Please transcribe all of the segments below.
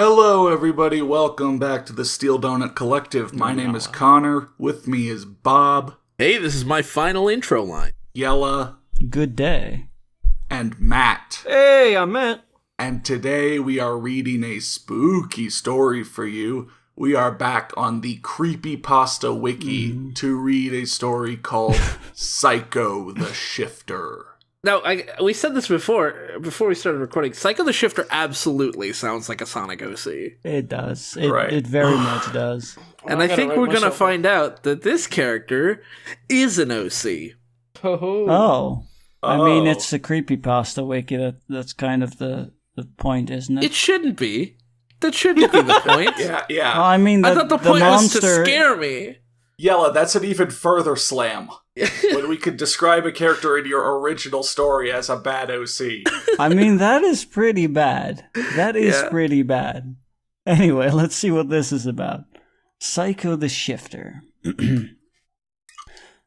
Hello, everybody. Welcome back to the Steel Donut Collective. My name is Connor. With me is Bob. Hey, this is my final intro line. Yella. Good day. And Matt. Hey, I'm Matt. And today we are reading a spooky story for you. We are back on the Creepypasta wiki to read a story called Psycho the Shifter. Now, we said this before we started recording. Psycho the Shifter absolutely sounds like a Sonic OC. It does. Right. It very much does. And I think we're going to find out that this character is an OC. Oh. I mean, it's the Creepypasta wiki. That's kind of the point, isn't it? It shouldn't be. That shouldn't be the point. Yeah. Well, I mean, I thought the point was to scare me. Yella, that's an even further slam. When we could describe a character in your original story as a bad OC. I mean, that is pretty bad. That is pretty bad. Anyway, let's see what this is about. Psycho the Shifter.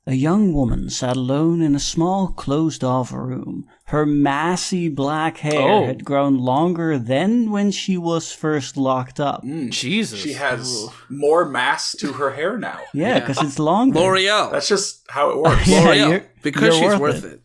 A young woman sat alone in a small, closed-off room. Her massy black hair had grown longer than when she was first locked up. Jesus. She has more mass to her hair now. Yeah, because it's longer. L'Oreal. That's just how it works. L'Oreal. Because she's worth it.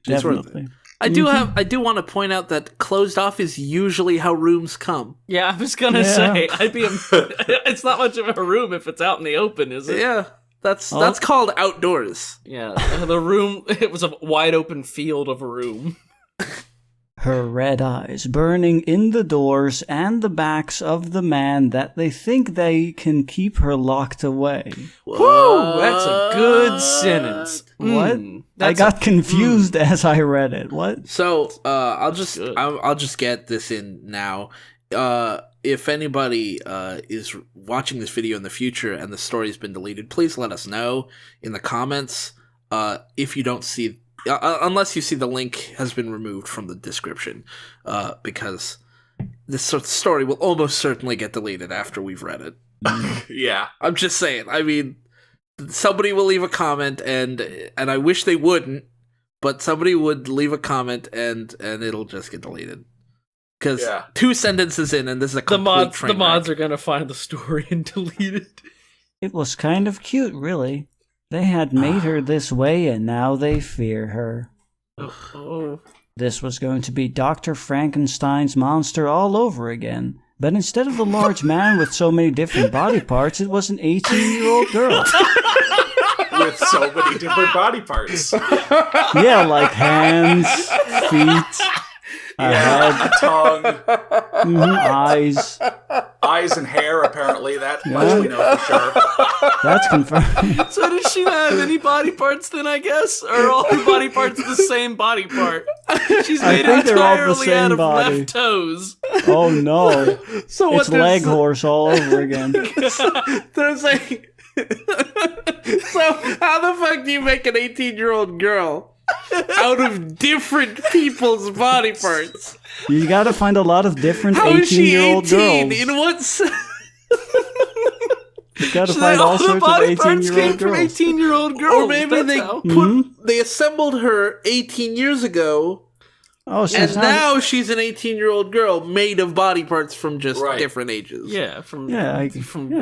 She's Definitely. worth it. I do want to point out that closed off is usually how rooms come. Yeah, I was gonna say, it's not much of a room if it's out in the open, is it? Yeah. That's called outdoors. Yeah, the room, it was a wide open field of a room. Her red eyes burning in the doors and the backs of the man that they think they can keep her locked away. Whoa, that's a good sentence. What? I got confused as I read it. What? So, I'll just get this in now. If anybody is watching this video in the future and the story's been deleted, please let us know in the comments. If you don't see, unless you see the link has been removed from the description, because this sort of story will almost certainly get deleted after we've read it. Yeah, I'm just saying. I mean, somebody will leave a comment, and I wish they wouldn't, but somebody would leave a comment, and it'll just get deleted. Because 2 sentences in, and this is a complete train The mods are gonna find the story and delete it. It was kind of cute, really. They had made her this way, and now they fear her. This was going to be Dr. Frankenstein's monster all over again. But instead of the large man with so many different body parts, it was an 18-year-old girl. With so many different body parts. Yeah, like hands, feet... a tongue, eyes, and hair. Apparently, that much we know for sure. That's confirmed. So does she not have any body parts then, I guess? Or are all her body parts the same body part? She's made entirely out of left toes. Oh no. So it's leg horse all over again. There's like... So how the fuck do you make an 18-year-old girl out of different people's body parts? You gotta find a lot of different 18-year-old girls. How is she 18? In what sense? You gotta find all sorts of 18-year-old girls. 18-year-old girls. Or maybe they assembled her 18 years ago. Oh, so and now she's an 18-year-old girl made of body parts from just different ages. Yeah, from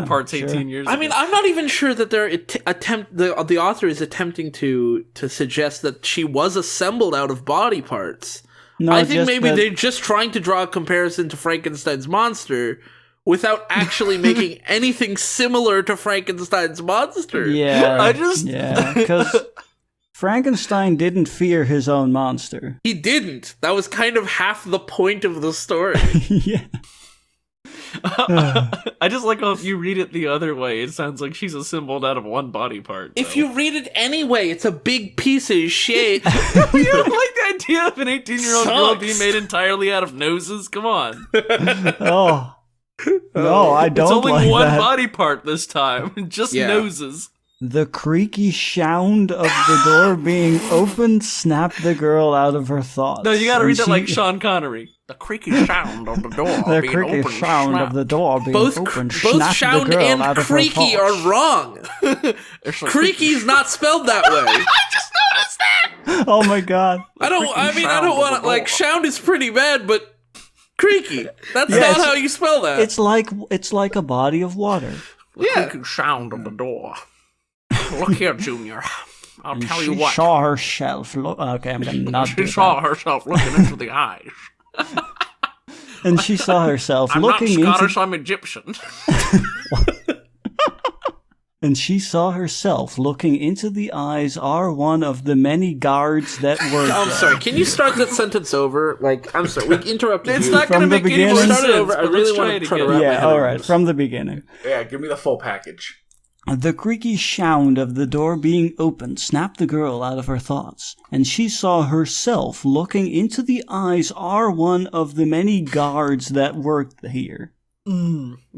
parts sure. 18 years ago. I mean, I'm not even sure that they're the author is attempting to suggest that she was assembled out of body parts. No, I think maybe they're just trying to draw a comparison to Frankenstein's monster without actually making anything similar to Frankenstein's monster. Yeah, because Frankenstein didn't fear his own monster. He didn't. That was kind of half the point of the story. Yeah. I just like how if you read it the other way, it sounds like she's assembled out of one body part. If you read it anyway, it's a big piece of shit. You don't like the idea of an 18-year-old girl being made entirely out of noses? Come on. Oh. No, I don't. It's only like one that. body part this time. Just noses. The creaky sound of the door being opened snapped the girl out of her thoughts. No, you gotta read that like Sean Connery. The creaky sound of the door the being creaky opened. sound of the door being opened. Both sound and creaky are wrong. Creaky's not spelled that way. I just noticed that. Oh my god. I don't want to, like, sound is pretty bad, but Creaky. That's Yeah, not how you spell that. It's like a body of water. The creaking sound of the door. Look here, Junior. I'll tell you She what. saw herself. Okay, I'm gonna not do She saw that. herself looking into the eyes. And she saw herself I'm looking not Scottish, into. I'm Egyptian. And she saw herself looking into the eyes are one of the many guards that were. I'm sorry. Can you start that sentence over? Like, I'm sorry. We interrupted It's you. not going to From the make any more beginning? sense. Start it over. I but really let's want try to it try to again. wrap my Yeah, head all around right, this. from the beginning. Yeah, give me the full package. The creaky sound of the door being opened snapped the girl out of her thoughts, and she saw herself looking into the eyes are one of the many guards that worked here.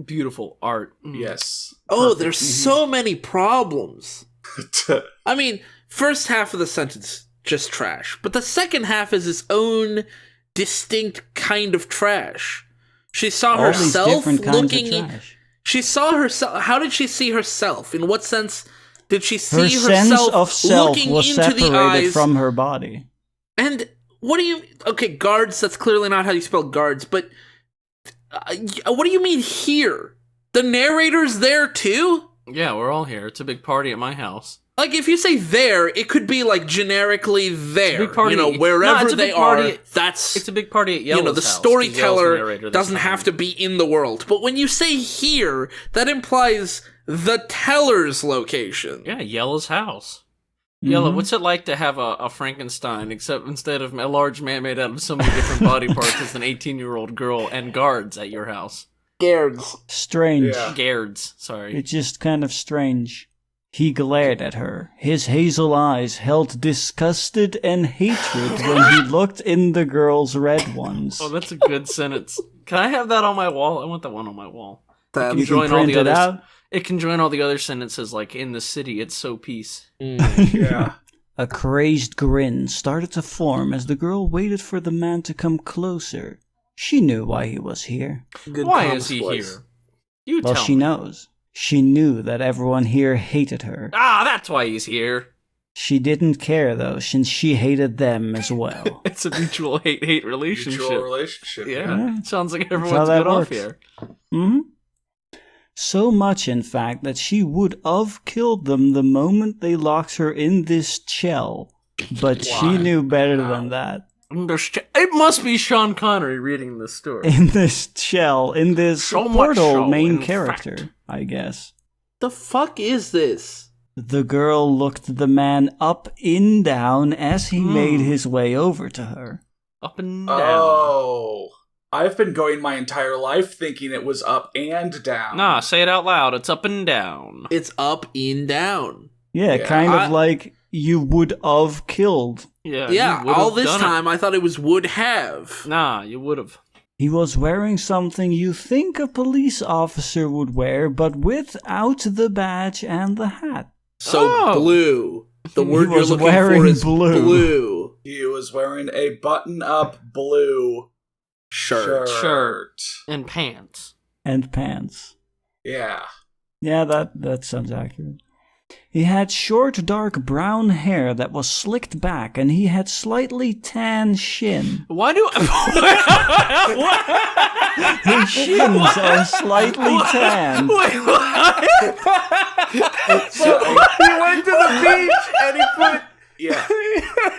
Beautiful art. Yes. Oh, there's so many problems. Perfect. I mean, first half of the sentence, just trash. But the second half is its own distinct kind of trash. She saw All these herself different kinds looking... of trash. She saw herself... How did she see herself? In what sense did she see Her herself sense of self looking was into the separated eyes? from her body. And what do you... Okay, guards, that's clearly not how you spell guards, but... what do you mean here? The narrator's there too? Yeah, we're all here. It's a big party at my house. Like, if you say there, it could be, like, generically there. big party- You know, No, wherever it's a they big party- are, that's... It's a big party at Yellow's you know, the house, 'cause Yellow's the storyteller narrator this doesn't time. have to be in the world. But when you say here, that implies the teller's location. Yeah, Yellow's house. Yellow, what's it like to have a Frankenstein, except instead of a large man made out of so many different body parts, it's an 18-year-old girl and guards at your house? Guards. Strange. Yeah. Guards, sorry. It's just kind of strange. He glared at her. His hazel eyes held disgusted and hatred when he looked in the girl's red ones. Oh, that's a good sentence. Can I have that on my wall? I want that one on my wall. That You join can all print the it others. out. It can join all the other sentences, like, in the city, it's so peace. Yeah. A crazed grin started to form as the girl waited for the man to come closer. She knew why he was here. Why is he here? You Well, tell she me. knows. She knew that everyone here hated her. Ah, that's why he's here. She didn't care, though, since she hated them as well. It's a mutual hate-hate relationship. Mutual relationship. Yeah, sounds like how everyone's that good off works. here. Hmm. So much, in fact, that she would have killed them the moment they locked her in this shell. But she knew better than that. It must be Sean Connery reading this story. In this shell, in this So much portal so, main in character, fact. I guess. The fuck is this? The girl looked the man up and down as he made his way over to her. Up and down. Oh. I've been going my entire life thinking it was up and down. Nah, say it out loud. It's up and down. It's up, in, down. Yeah, Yeah, kind I- of like you would have killed. Yeah, Yeah, you would've all this done time I thought it was would have. It. Nah, you would have. He was wearing something you think a police officer would wear, but without the badge and the hat. So Oh. blue. The He word you're was looking wearing for is blue. blue. He was wearing a button-up blue shirt. And pants. And pants. Yeah. Yeah, that sounds accurate. He had short, dark brown hair that was slicked back, and he had slightly tan shin. Why do His shins are slightly tan. Wait, what? He went to the beach and he put... Yeah.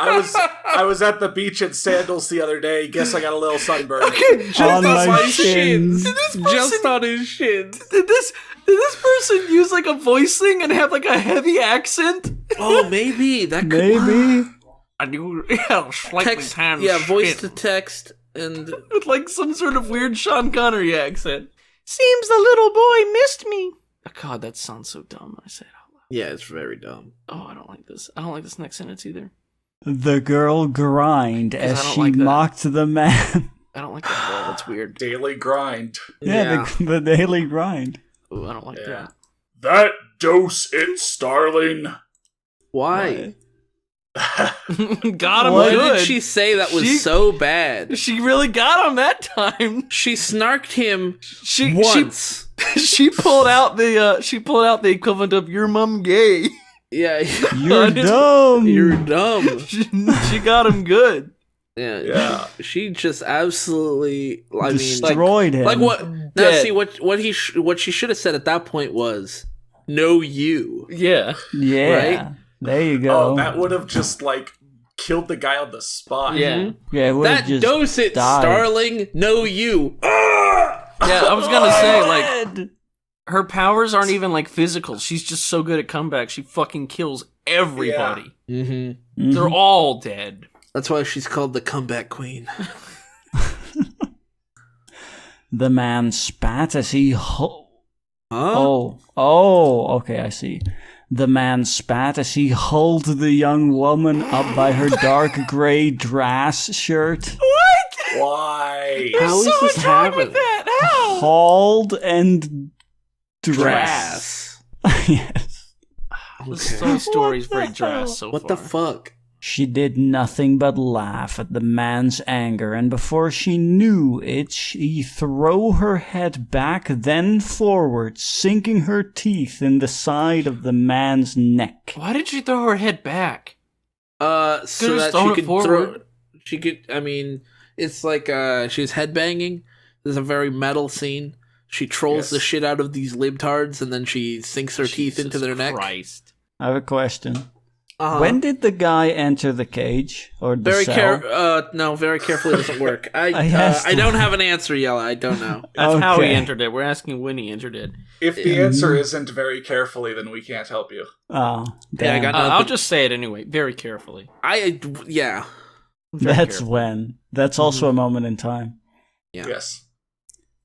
I was at the beach at Sandals the other day. Guess I got a little sunburn. On my shins. Just on his shins. Did this person use like a voice thing and have like a heavy accent? Oh, maybe. That could... Maybe. I do, yeah, slightly Text, tan yeah, voice skin. to text and... With like some sort of weird Sean Connery accent. Seems the little boy missed me. Oh, God, that sounds so dumb when I say it out loud. Yeah, it's very dumb. Oh, I don't like this. I don't like this next sentence either. The girl grined I as don't she like that. mocked the man. I don't like that at all. That's weird. Daily grind. Yeah, the daily grind. Ooh, I don't like Yeah. That dose it, starling. Why? that. Got him What good. did she say that was She- so bad? She really got him that time. She snarked him She once. she pulled out the equivalent of your mum gay. Yeah, You're dumb. you're dumb. She got him good. Yeah. She just absolutely, destroyed him. Like what? Now, see what she should have said at that point was, "No, you." Yeah. Yeah. Right? There you go. Oh, that would have just killed the guy on the spot. Yeah. Yeah, it would have That just dose it, died. Starling. No, you. Yeah, I was gonna say, her powers aren't even, physical. She's just so good at comeback, she fucking kills everybody. Mm-hmm. Mm-hmm. They're all dead. That's why she's called the comeback queen. The man spat as he Huh? Okay, I see. The man spat as he hauled the young woman up by her dark gray dress shirt. What? Why? How is so this much wrong happening? with that? How? Hauled and Dress. Yes. This story's very dress so What far. the fuck? She did nothing but laugh at the man's anger, and before she knew it, she threw her head back, then forward, sinking her teeth in the side of the man's neck. Why did she throw her head back? So Could've that thrown she it could forward. she could, it's like, she's headbanging. There's a very metal scene. She trolls Yes. the shit out of these libtards, and then she sinks her teeth into their neck. Christ. I have a question. Uh-huh. When did the guy enter the cage or the Very cell? no, very carefully doesn't work. I I don't have an answer, Yella. I don't know. That's how he Okay. entered it. We're asking when he entered it. If the answer isn't very carefully, then we can't help you. Oh, Yeah, I damn. got I'll nothing. just say it anyway, very carefully. Yeah. Very That's carefully. when. That's also a moment in time. Yeah. Yes.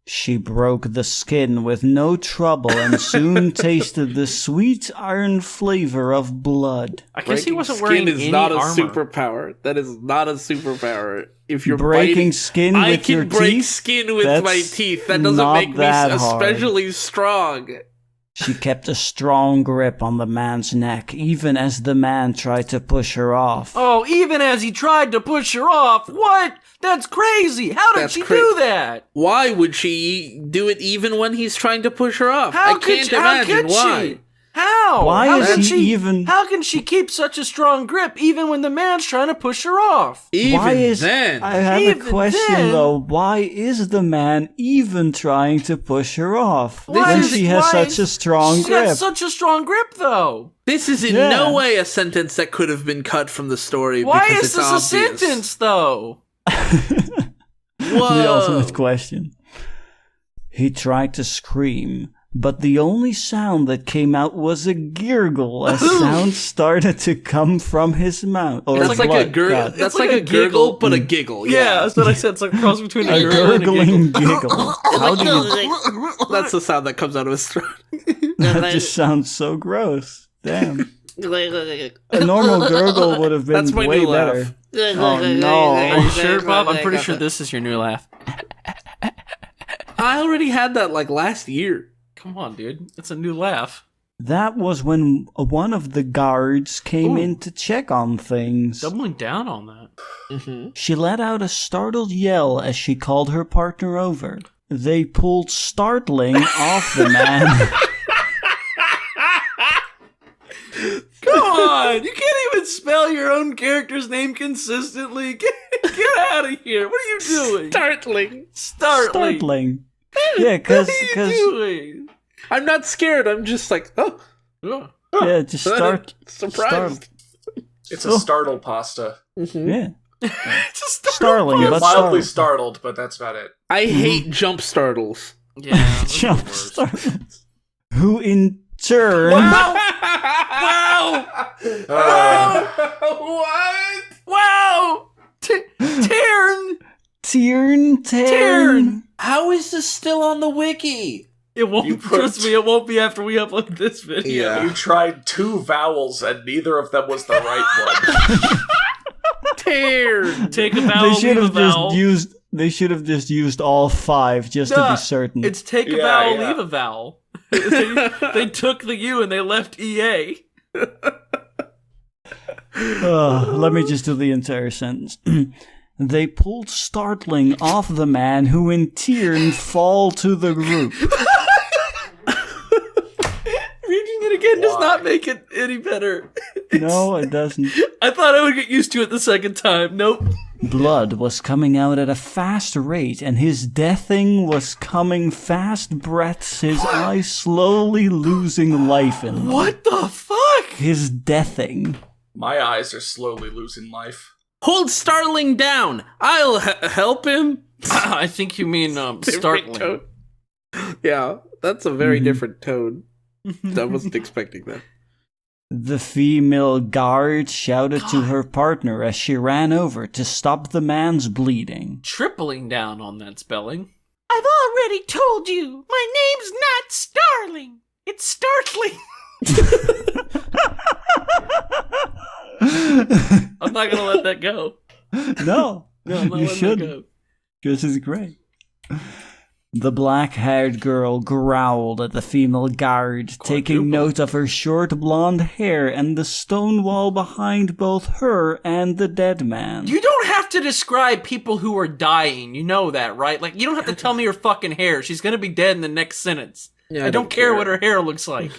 She broke the skin with no trouble and soon tasted the sweet iron flavor of blood. I guess he Breaking wasn't skin wearing is any not a armor. superpower. That is not a superpower. If you're Breaking biting, skin I with your can break teeth? skin with That's my teeth. That doesn't not make me that hard. especially strong. She kept a strong grip on the man's neck, even as the man tried to push her off. Oh, even as he tried to push her off. What? That's crazy. How did That's she cra- do that? Why would she do it even when he's trying to push her off? How I can't imagine why. She? How? Why How is can he she, even- How can she keep such a strong grip even when the man's trying to push her off? Even Why is then, I have Even a question then- though. Why is the man even trying to push her off Why when is- she has why such is- a strong She's grip? got such a strong grip, though. this is in Yeah. no way a sentence that could have been cut from the story. Why because is it's this obvious. a sentence, though? Whoa. The ultimate question. He tried to scream, but the only sound that came out was a gurgle as sound started to come from his mouth. Or That's like a what? gurgle. God. That's It's like like a a gurgle, giggle. but a giggle. Yeah, that's what I said. It's like a cross between A a gurgle and a gurgling giggle. giggle. How do you... That's the sound that comes out of his throat. That just sounds so gross. Damn. A normal gurgle would have been That's my way new laugh. better. Oh no. Are you sure, Bob? I'm pretty sure this is your new laugh. I already had that last year. Come on, dude. It's a new laugh. That was when one of the guards came Ooh. in to check on things. Doubling down on that. Mm-hmm. She let out a startled yell as she called her partner over. They pulled Startling off the man. Come on! You can't even spell your own character's name consistently. Get out of here! What are you doing? Startling. Startling. Startling. Yeah, What are you doing? I'm not scared. I'm just Oh. yeah, just start. surprised. It's a startle pasta. Yeah, Just startling, You get but mildly startled. startled, but that's about it. I hate jump startles. Yeah. those are the Jump worst. startled. Who in turn? Wow! What? Wow! Tarn! Tern. How is this still on the wiki? It won't. You put- Trust me, it won't be after we upload this video. Yeah. You tried 2 vowels, and neither of them was the right one. Tear. Take a vowel, They should leave a have vowel. just used. They should have just used all 5 just to Nah, be certain. It's take a Yeah, vowel, yeah. leave a vowel. they took the U and they left EA. Let me just do the entire sentence. They pulled Startling off the man, who in turn fall to the group. Reading it again does not make it any better. No, it doesn't. I thought I would get used to it the second time. Nope. Blood was coming out at a fast rate, and his deathing was coming fast breaths, his eyes slowly losing life in them. What the fuck? His deathing. My eyes are slowly losing life. Hold Starling down. I'll help him. I think you mean startling. Tone. Yeah, that's a very different tone. I wasn't expecting that. The female guard shouted to her partner as she ran over to stop the man's bleeding. Tripling down on that spelling. I've already told you, my name's not Starling. It's Startling. I'm not gonna let that go. No, No, I'm not you letting shouldn't. that go. This is great. The black-haired girl growled at the female guard, taking note of her short blonde hair and the stone wall behind both her and the dead man. You don't have to describe people who are dying. You know that, right? Like, you don't have to tell me her fucking hair. She's gonna be dead in the next sentence. Yeah, I don't care what her hair looks like.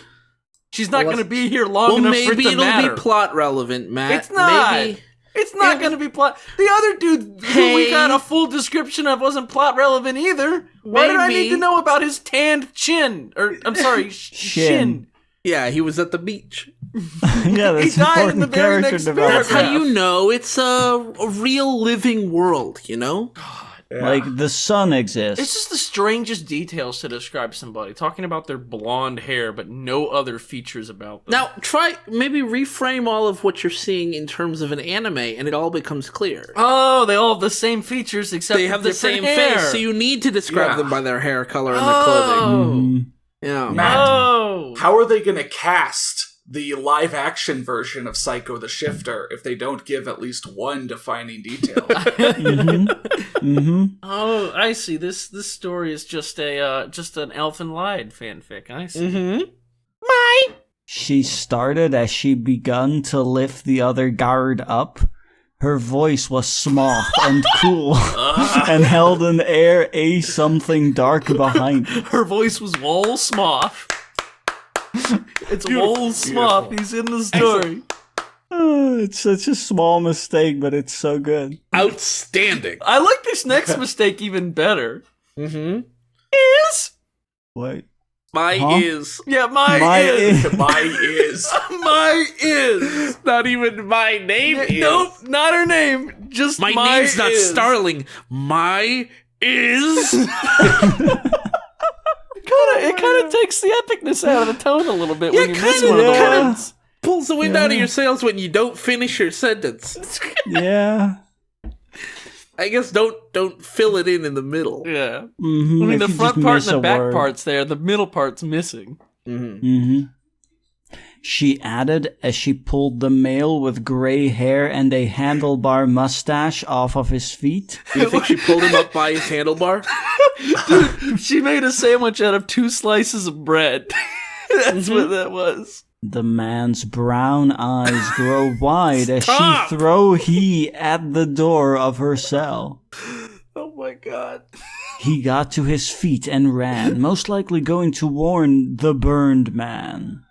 She's not gonna be here long Well, enough for it maybe to it'll matter. be plot relevant, Matt. It's not. Maybe. It's not gonna be plot. The other dude who we got a full description of wasn't plot relevant either. Why did I need to know about his tanned chin? Or, I'm sorry, shin. Yeah, he was at the beach. Yeah, that's He died in the important very character next development. That's how you know it's a real living world, you know? Like, the sun exists. It's just the strangest details to describe somebody. Talking about their blonde hair, but no other features about them. Now, maybe reframe all of what you're seeing in terms of an anime, and it all becomes clear. Oh, they all have the same features except They have the same hair. face, so you need to describe them by their hair color and their Oh. clothing. Yeah. Matt, Oh. how are they going to cast the live-action version of Psycho the Shifter if they don't give at least one defining detail? Oh, I see. This story is just an Elfen Lied fanfic. I see. Mm-hmm. She started as she begun to lift the other guard up. Her voice was smooth and cool, and held an air something dark behind it. Her voice was Wol Smoth. It's Wol Smoth. He's in the story. It's such a small mistake, but it's so good. Outstanding. I like this next mistake even better. Mm-hmm. Is Wait. My Huh? is. yeah, my is. My is. my is. Not even my name is. Nope, not her name. Just My my name's not is. Starling. My is. It kind of takes the epicness out of the tone a little bit when you miss kinda, one of the yeah. words. Pulls the wind out of your sails when you don't finish your sentence. Yeah. I guess don't fill it in the middle. Yeah. Mm-hmm. I mean, the front part and the back part's there. The middle part's missing. Mm-hmm. She added as she pulled the male with gray hair and a handlebar mustache off of his feet. Do you think she pulled him up by his handlebar? She made a sandwich out of 2 slices of bread. That's what that was. The man's brown eyes grow wide as Stop! she throw he at the door of her cell. Oh my god. He got to his feet and ran, most likely going to warn the burned man.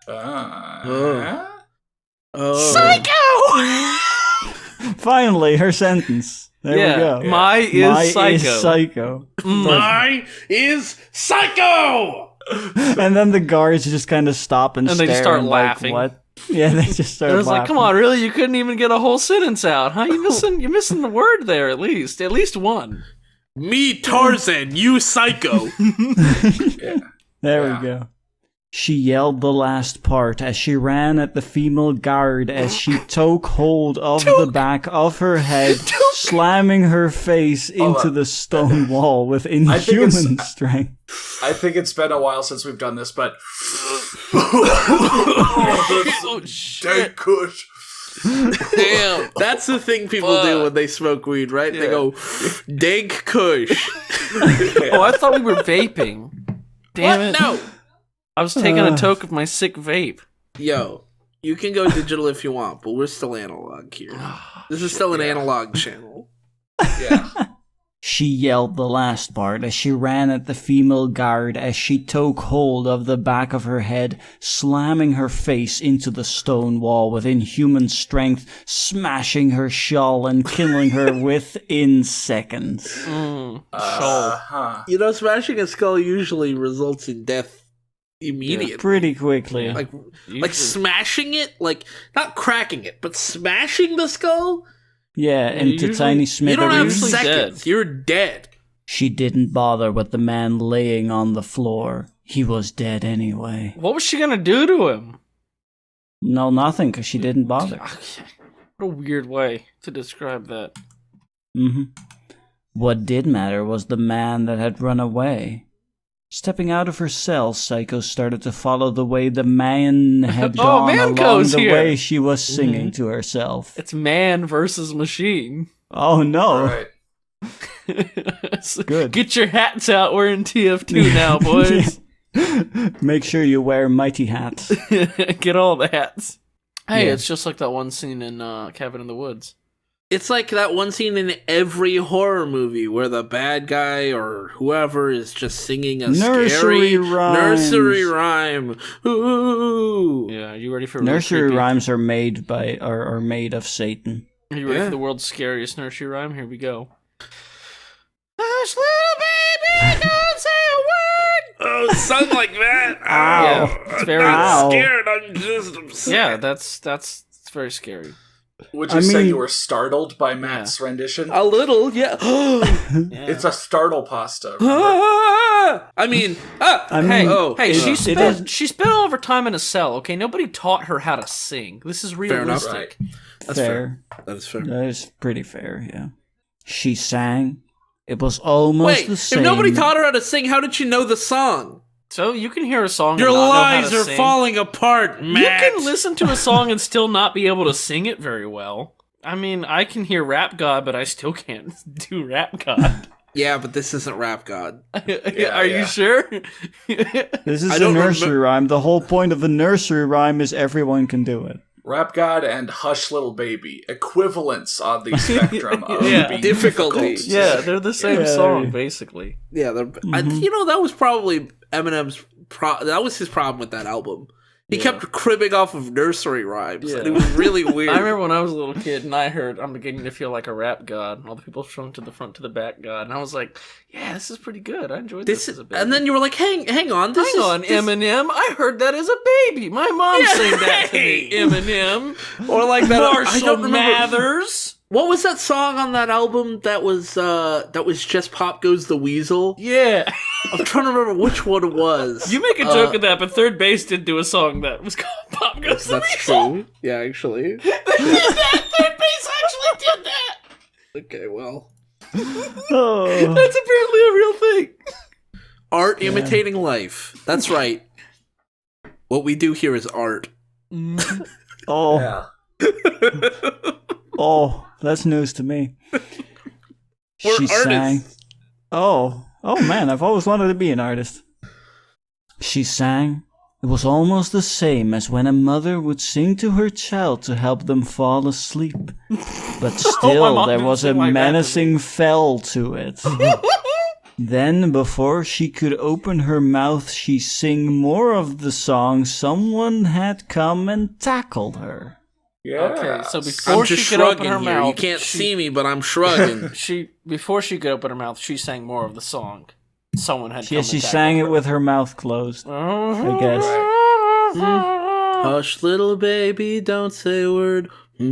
Finally, her sentence. There we go. My is psycho. Is psycho. My is psycho! And then the guards just kind of stop and And stare they just start and laughing. Like, what? Yeah, they just start It was laughing. like, come on, really? You couldn't even get a whole sentence out, huh? You're missing the word there at least one. Me Tarzan, you psycho. There we go. She yelled the last part as she ran at the female guard as she took hold of the back of her head, slamming her face into the stone wall with inhuman strength. I think it's been a while since we've done this, but Oh shit! Kush. Damn. That's the thing people do when they smoke weed, right? They go, dank kush. Oh, I thought we were vaping. Damn it! No. I was taking a toke of my sick vape. Yo, you can go digital if you want, but we're still analog here. This is still an analog channel. Yeah. She yelled the last part as she ran at the female guard as she took hold of the back of her head, slamming her face into the stone wall with inhuman strength, smashing her skull and killing her within seconds. You know, smashing a skull usually results in death immediately. Yeah, pretty quickly. Like smashing it, like not cracking it, but smashing the skull? Yeah, into tiny smithereens. You don't have seconds. You're dead. She didn't bother with the man laying on the floor. He was dead anyway. What was she gonna do to him? No, nothing, because she didn't bother. What a weird way to describe that. What did matter was the man that had run away. Stepping out of her cell, Psycho started to follow the way the man had gone along the way she was singing to herself. It's man versus machine. Oh no. Right. Good. Get your hats out, we're in TF2 now, boys. Make sure you wear mighty hats. Get all the hats. Hey, Yeah. it's just like that one scene in Cabin in the Woods. It's like that one scene in every horror movie where the bad guy or whoever is just singing a scary nursery rhyme. Ooh. Yeah, you ready for Nursery rhymes are made of Satan. Are you ready for the world's scariest nursery rhyme? Here we go. Hush, little baby, don't say a word. Oh, sung like that. Ow. Yeah, it's very I'm scared. I'm just upset. Yeah, that's it's very scary. Would you say you were startled by Matt's rendition? A little, yeah. It's a startle pasta. Hey, she spent all of her time in a cell, okay? Nobody taught her how to sing. This is realistic. Right. That's fair. That is fair. That is pretty fair, yeah. She sang. It was almost the same. If nobody taught her how to sing, how did she know the song? So you can hear a song Your and not lies know how are to sing. falling apart, Matt. You can listen to a song and still not be able to sing it very well. I mean, I can hear Rap God, but I still can't do Rap God. Yeah, but this isn't Rap God. Are you sure? This is a nursery rhyme. The whole point of a nursery rhyme is everyone can do it. Rap God and Hush Little Baby, equivalents on the spectrum of being difficulty. Yeah, they're the same song, basically. Yeah, that was probably Eminem's that was his problem with that album. He kept cribbing off of nursery rhymes, and it was really weird. I remember when I was a little kid and I heard I'm beginning to feel like a rap god, and all the people from to the front to the back god, and I was like, yeah, this is pretty good. I enjoyed this as a baby. And then you were like, hang on, Eminem. I heard that as a baby. My mom sang that to me, Eminem. Or like that Marshall Mathers. What was that song on that album that was just Pop Goes the Weasel? Yeah. I'm trying to remember which one it was. You make a joke of that, but Third Base did do a song that was called Pop Goes the Weasel. That's true. Yeah, actually. They did that! Third Base actually did that! Okay, well. That's apparently a real thing. Art imitating life. That's right. What we do here is art. Oh. Yeah. Oh, that's news to me. She sang. Oh man, I've always wanted to be an artist. She sang. It was almost the same as when a mother would sing to her child to help them fall asleep. But still, there was a menacing fell to it. Then, before she could open her mouth, she sing more of the song, someone had come and tackled her. Yeah. Okay, so before she could open her mouth, you can't see me, but I'm shrugging. Before she could open her mouth, she sang more of the song. Someone had come. Yeah, she sang it with her mouth closed. I guess. Hush, little baby, don't say a word. Hey,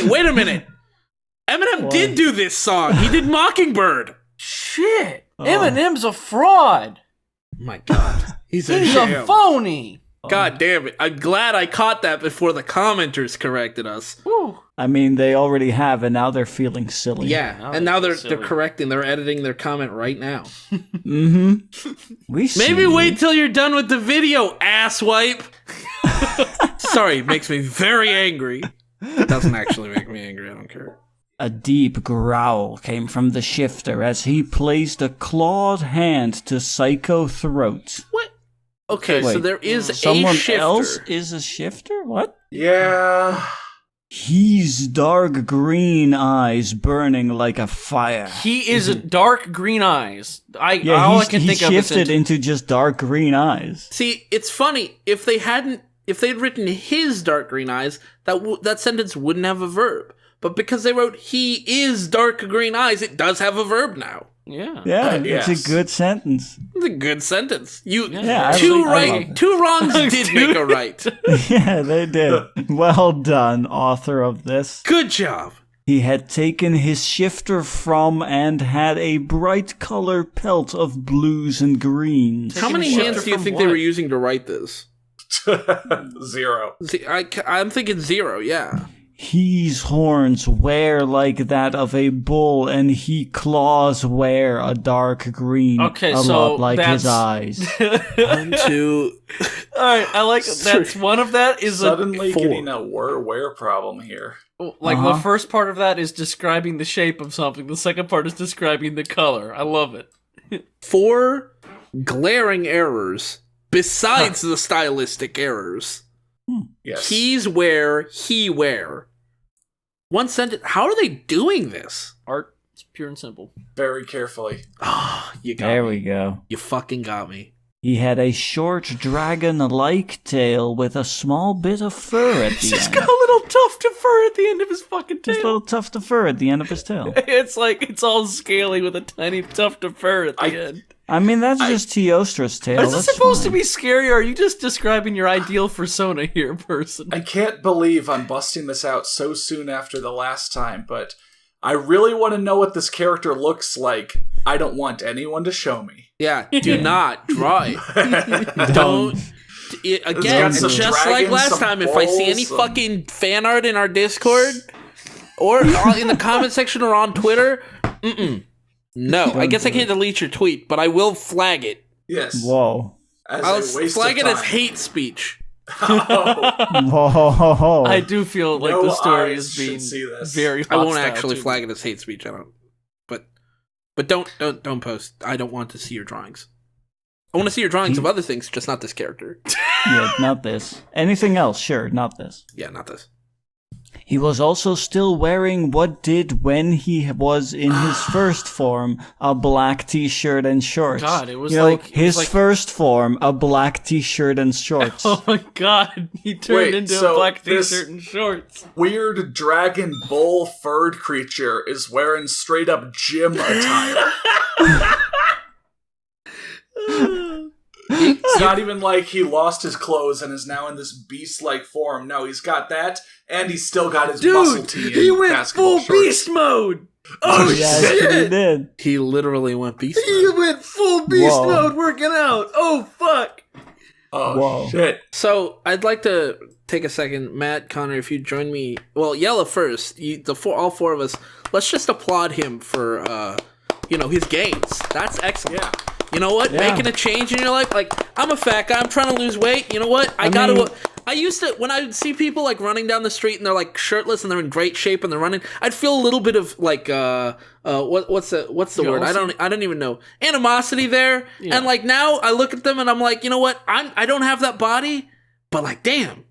wait a minute. Eminem did do this song. He did Mockingbird. Shit. Eminem's a fraud. My God. He's a phony. God damn it. I'm glad I caught that before the commenters corrected us. Woo. I mean, they already have, and now they're feeling silly. Yeah, and now they're correcting, they're editing their comment right now. Maybe wait till you're done with the video, asswipe. Sorry, it makes me very angry. It doesn't actually make me angry, I don't care. A deep growl came from the shifter as he placed a clawed hand to Psycho throat. What? Okay, wait, so there is someone a shifter. else is a shifter? What? Yeah. He's dark green eyes burning like a fire. He is dark green eyes. All I can think of is he shifted into just dark green eyes. See, it's funny if they'd written his dark green eyes, that sentence wouldn't have a verb. But because they wrote he is dark green eyes, it does have a verb now. Yeah. Yeah, yes. it's a good sentence. It's a good sentence. Two wrongs did make a right. Yeah, they did. Well done, author of this. Good job. He had taken his shifter from and had a bright color pelt of blues and greens. How many hands do you think they were using to write this? 0. See, I'm thinking 0, yeah. His horns wear like that of a bull, and he claws wear a dark green, lot like his eyes. 1, 2. All right, I like that's one of that is suddenly 4. getting a where problem here. Like the first part of that is describing the shape of something. The second part is describing the color. I love it. 4 glaring errors besides the stylistic errors. Yes. He's where, he where. One sentence. How are they doing this? Art. It's pure and simple. Very carefully. Oh, you got There me. we go. You fucking got me. He had a short dragon-like tail with a small bit of fur at the He's end. got a little tuft of fur at the end of his fucking tail. Just a little tuft of fur at the end of his tail. It's like it's all scaly with a tiny tuft of fur at the end. I mean, that's just Teostra's tail. Is this That's supposed fine. to be scary, or are you just describing your ideal persona here, person? I can't believe I'm busting this out so soon after the last time, but I really want to know what this character looks like. I don't want anyone to show me. Yeah, do not draw it. Don't. Again, some just like dragons, last some time, if I see any bulls, fucking fan art in our Discord, or in the comment section or on Twitter, no. I guess I can't delete your tweet, but I will flag it. Yes. Whoa. I'll flag it as hate speech. Whoa. I do feel like No the story eyes is being should see this. very I won't hostile actually to flag me. it as hate speech. I don't. But don't post. I don't want to see your drawings. I want to see your drawings of other things, just not this character. Yeah, not this. Anything else? Sure, not this. Yeah, not this. He was also still wearing what did when he was in his first form, a black t-shirt and shorts. God, it was you know, like- it his was like- first form, a black t-shirt and shorts. Oh my god, he turned Wait, into so a black this- t-shirt and shorts. Weird dragon bull furred creature is wearing straight up gym attire. It's not even like he lost his clothes and is now in this beast-like form. No, he's got that, and he's still got his muscle tee and he went basketball full shorts. beast mode! Oh Yeah, shit! he did. He literally went beast He mode. went full beast Whoa. mode working out! Oh fuck! Oh, Whoa. shit. So I'd like to take a second, Matt, Connor, if you join me. Well, Yella first. All 4 of us. Let's just applaud him for, his gains. That's excellent. Yeah. You know what? Yeah. Making a change in your life. Like, I'm a fat guy. I'm trying to lose weight. You know what? I used to, when I would see people like running down the street and they're like shirtless and they're in great shape and they're running, I'd feel a little bit of like, what's the word? I don't even know. Animosity there. Yeah. And like now I look at them and I'm like, you know what? I don't have that body, but like, damn,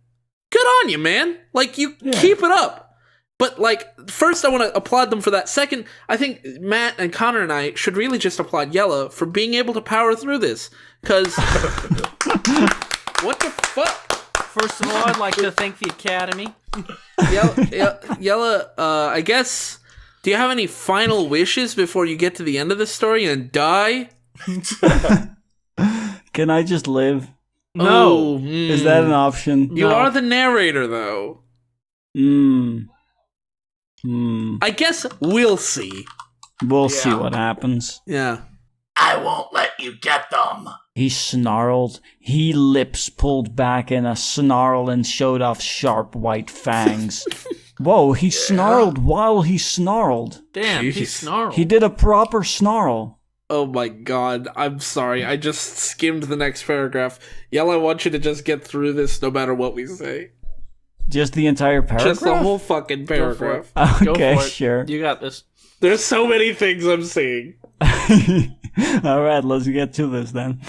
good on you, man. Like you keep it up. But, like, first I want to applaud them for that. Second, I think Matt and Connor and I should really just applaud Yella for being able to power through this. Because, what the fuck? First of all, I'd like to thank the Academy. Yella, I guess, do you have any final wishes before you get to the end of the story and die? Can I just live? No. Is that an option? You are the narrator, though. I guess we'll see. We'll see Yeah. what happens. Yeah. I won't let you get them. He snarled. He lips pulled back in a snarl and showed off sharp white fangs. Whoa, he snarled while he snarled. Damn, he Jeez. snarled. He did a proper snarl. Oh my god, I'm sorry. I just skimmed the next paragraph. Yella, I want you to just get through this no matter what we say. Just the entire paragraph? Just the whole fucking paragraph. Go Okay, for it. sure. You got this. There's so many things I'm seeing. Alright, let's get to this then.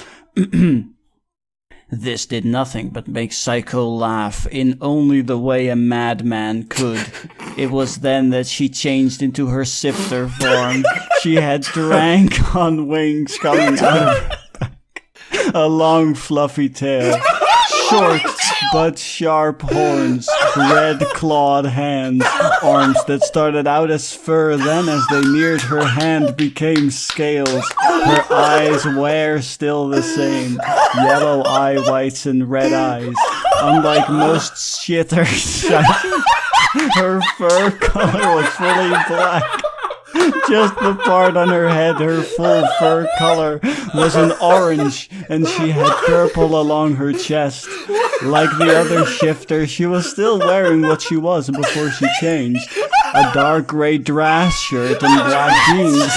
This did nothing but make Psycho laugh in only the way a madman could. It was then that she changed into her sifter form. She had drank on wings coming out of her back. A long fluffy tail. Short but sharp horns, red clawed hands, arms that started out as fur, then as they neared her hand became scales. Her eyes were still the same, yellow eye whites and red eyes. Unlike most shitters, her fur color was fully black. Just the part on her head, her full fur color, was an orange, and she had purple along her chest. Like the other shifter, she was still wearing what she was before she changed. A dark gray dress shirt and black jeans.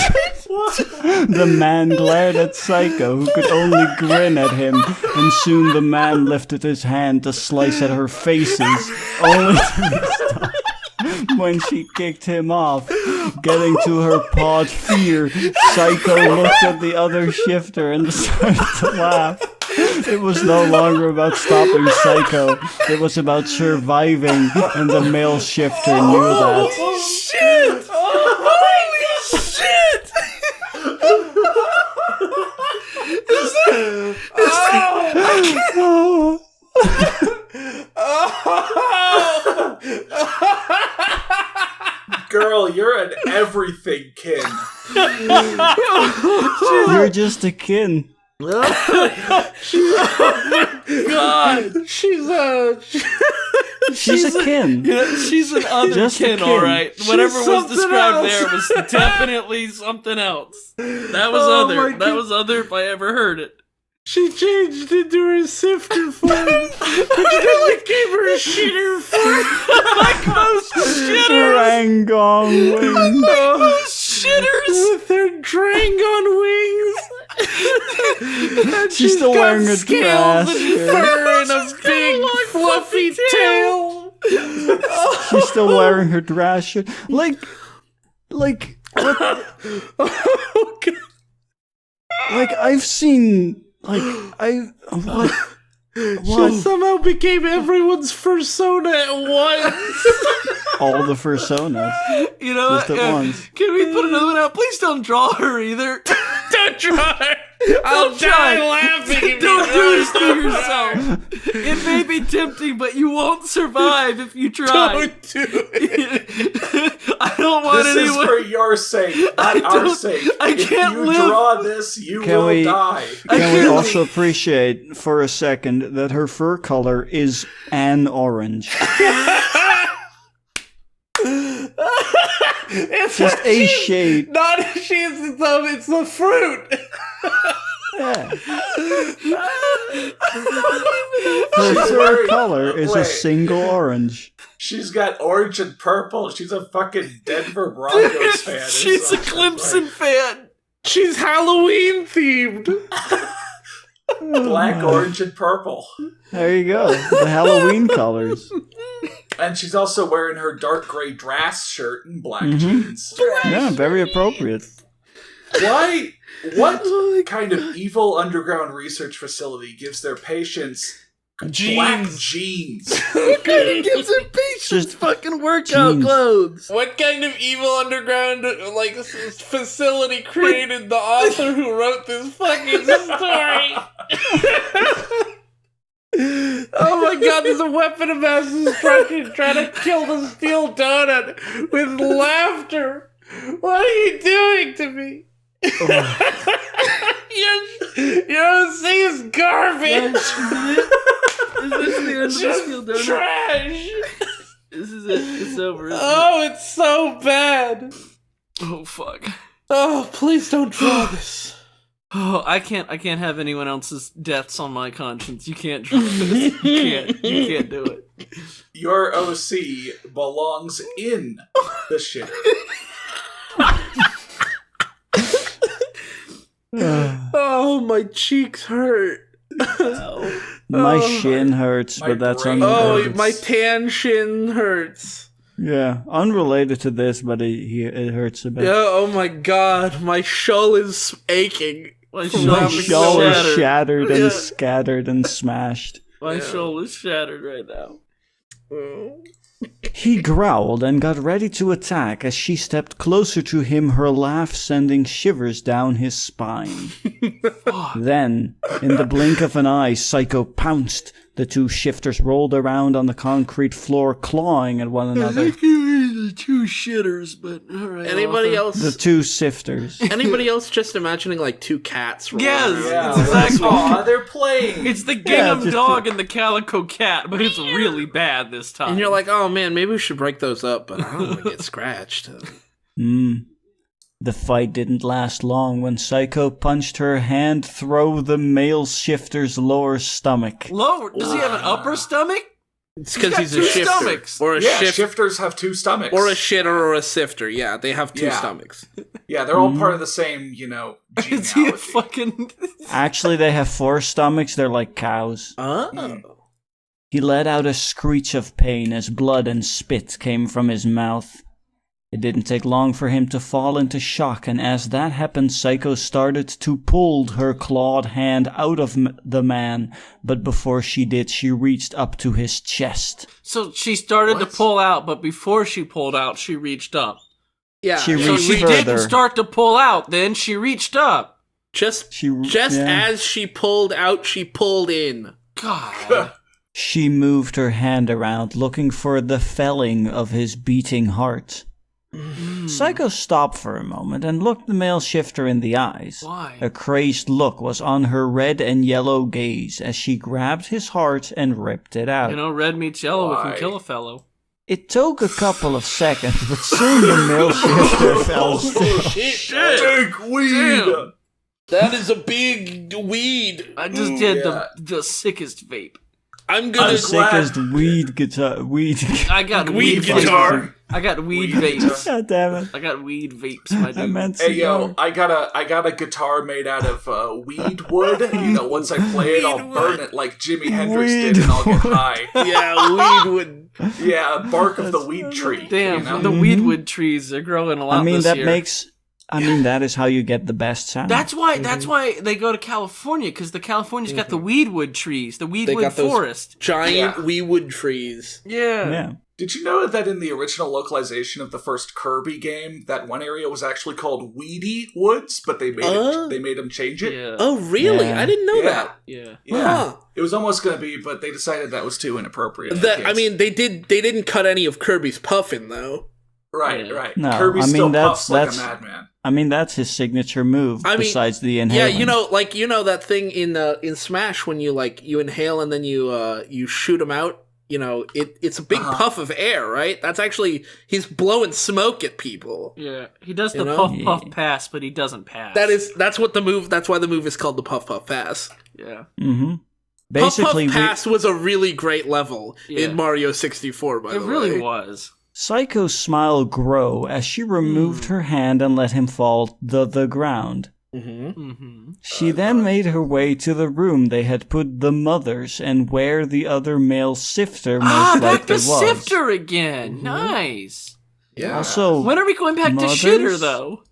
The man glared at Psycho, who could only grin at him, and soon the man lifted his hand to slice at her faces, only to be stopped when she kicked him off. Getting to her pawed fear, Psycho looked at the other shifter and started to laugh. It was no longer about stopping Psycho, it was about surviving, and the male shifter knew that. Oh, shit! Holy shit! Girl, you're an everything kin. You're just a kin. God, she's a kin. She's an other Just a kin, kin. alright. Whatever was something described else. there was definitely something else. That was Oh other. my That God. was other if I ever heard it. She changed into her sifter form, which then became her shitter form. Like most shitters! Rangong wings. Shitters! With her Drangon wings. And She's still got wearing a scales dress and shirt. fur and a big fluffy tail. She's still wearing her dress shirt. Like, what? Oh, God. Like, I've seen, what? She somehow became everyone's persona at once. All the personas. You know Just what? at once. Can we put another one out? Please don't draw her either. Don't try her. I'll die laughing. if Don't you do this try. to yourself. It may be tempting, but you won't survive if you try. Don't do it. I don't want This is anyone. for your sake, not our sake. I can't if you live. draw this, you Can will we- die. Can we also appreciate for a second that her fur color is an orange? It's Just a shade. Not it's the fruit. Yeah. Her fur color is a Wait. single orange. She's got orange and purple. She's a fucking Denver Broncos fan. She's a Clemson fan. She's Halloween themed. Black, orange, and purple. There you go. The Halloween colors. And she's also wearing her dark gray dress shirt and black jeans. Yeah, very appropriate. Why? What kind of evil underground research facility gives their patients black jeans? What kind of gives her patience Just fucking workout jeans. clothes? What kind of evil underground facility created the author who wrote this fucking story? Oh my God! There's a weapon of mass destruction trying to kill the steel donut with laughter. What are you doing to me? Your OC is garbage. Is this the end of the steel donut? Trash. This is it. It's over. isn't it? Oh, it's so bad. Oh fuck. Oh, please don't draw this. Oh, I can't have anyone else's deaths on my conscience. You can't draw this. You can't do it. Your OC belongs in the shit. Oh, my cheeks hurt. My shin hurts, My but that's brain Oh, hurts. my tan shin hurts. Yeah, unrelated to this, but it hurts a bit. Yeah, oh my God, my shoulder is aching. My My shawl is shattered and scattered and smashed. My shawl is shattered right now. He growled and got ready to attack as she stepped closer to him, her laugh sending shivers down his spine. Then, in the blink of an eye, Psycho pounced. The two shifters rolled around on the concrete floor, clawing at one another. The two shitters, but alright. Anybody else? The two sifters. Anybody else just imagining like two cats? Yes, Yeah, exactly. aw, they're playing. It's the Gingham dog and the calico cat, but it's really bad this time. And you're like, oh man, maybe we should break those up, but I don't want to get scratched. The fight didn't last long when Psycho punched her hand through the male shifter's lower stomach. lower. Does he have an upper stomach? It's because got he's a two shifter. stomachs. Or a shifters have two stomachs. Or a shitter or a sifter. Yeah, they have two stomachs. Yeah, they're all part of the same, genealogy. Is he a fucking... Actually, they have 4 stomachs. They're like cows. Oh. He let out a screech of pain as blood and spit came from his mouth. It didn't take long for him to fall into shock, and as that happened, Psycho started to pull her clawed hand out of the man, but before she did, she reached up to his chest. So she started to pull out, but before she pulled out, she reached up. Yeah. She So reached she further. didn't start to pull out, then she reached up. Just Yeah. as she pulled out, she pulled in. God. She moved her hand around, looking for the felling of his beating heart. Psycho stopped for a moment and looked the male shifter in the eyes. Why? A crazed look was on her red and yellow gaze as she grabbed his heart and ripped it out. You know, red meets yellow, it Why? can kill a fellow. It took a couple of seconds, but soon the male shifter fell still. Shit. Take weed. Damn. That is a big weed. I just did the sickest vape. I'm gonna... The sickest weed guitar. I got Weed vapes. guitar. I got weed Weed vapes. God damn it. I got weed vapes, my dude. I meant Hey cigar. yo, I got a guitar made out of weed wood. You know, once I play it, I'll burn it like Jimi Hendrix did, and I'll get high. Yeah, weed would... Yeah, bark of the weed tree. Damn, you know? the weedwood trees are growing a lot this year. That is how you get the best sound. That's why they go to California, because the California's got the weedwood trees, the They weedwood got those forest. giant weedwood trees. Yeah. Did you know that in the original localization of the first Kirby game, that one area was actually called Weedy Woods, but they made them change it? Yeah. Oh, really? Yeah. I didn't know Yeah. that. Yeah. Yeah. Huh. It was almost going to be, but they decided that was too inappropriate. I mean, they didn't cut any of Kirby's puffin, though. Right, Yeah. right. No, Kirby I mean, still that's- puffs like a that's- madman. I mean, that's his signature move, I mean, besides the Yeah, inhaling. you know that thing in Smash when you inhale and then you shoot him out. You know, it's a big puff of air, right? That's actually he's blowing smoke at people. Yeah. He does You the know? puff pass, but he doesn't pass. That's what the move. That's why the move is called the puff pass. Yeah. Mm-hmm. Puff Basically, pass was a really great level Yeah. in Mario 64. By It the way, really was. Psycho's smile grew as she removed her hand and let him fall to the ground. Mm-hmm. She then made her way to the room they had put the mothers and where the other male sifter most Back likely to was. Sifter again. Nice. Yeah. Also, When are we going back mothers? to Shitter, though?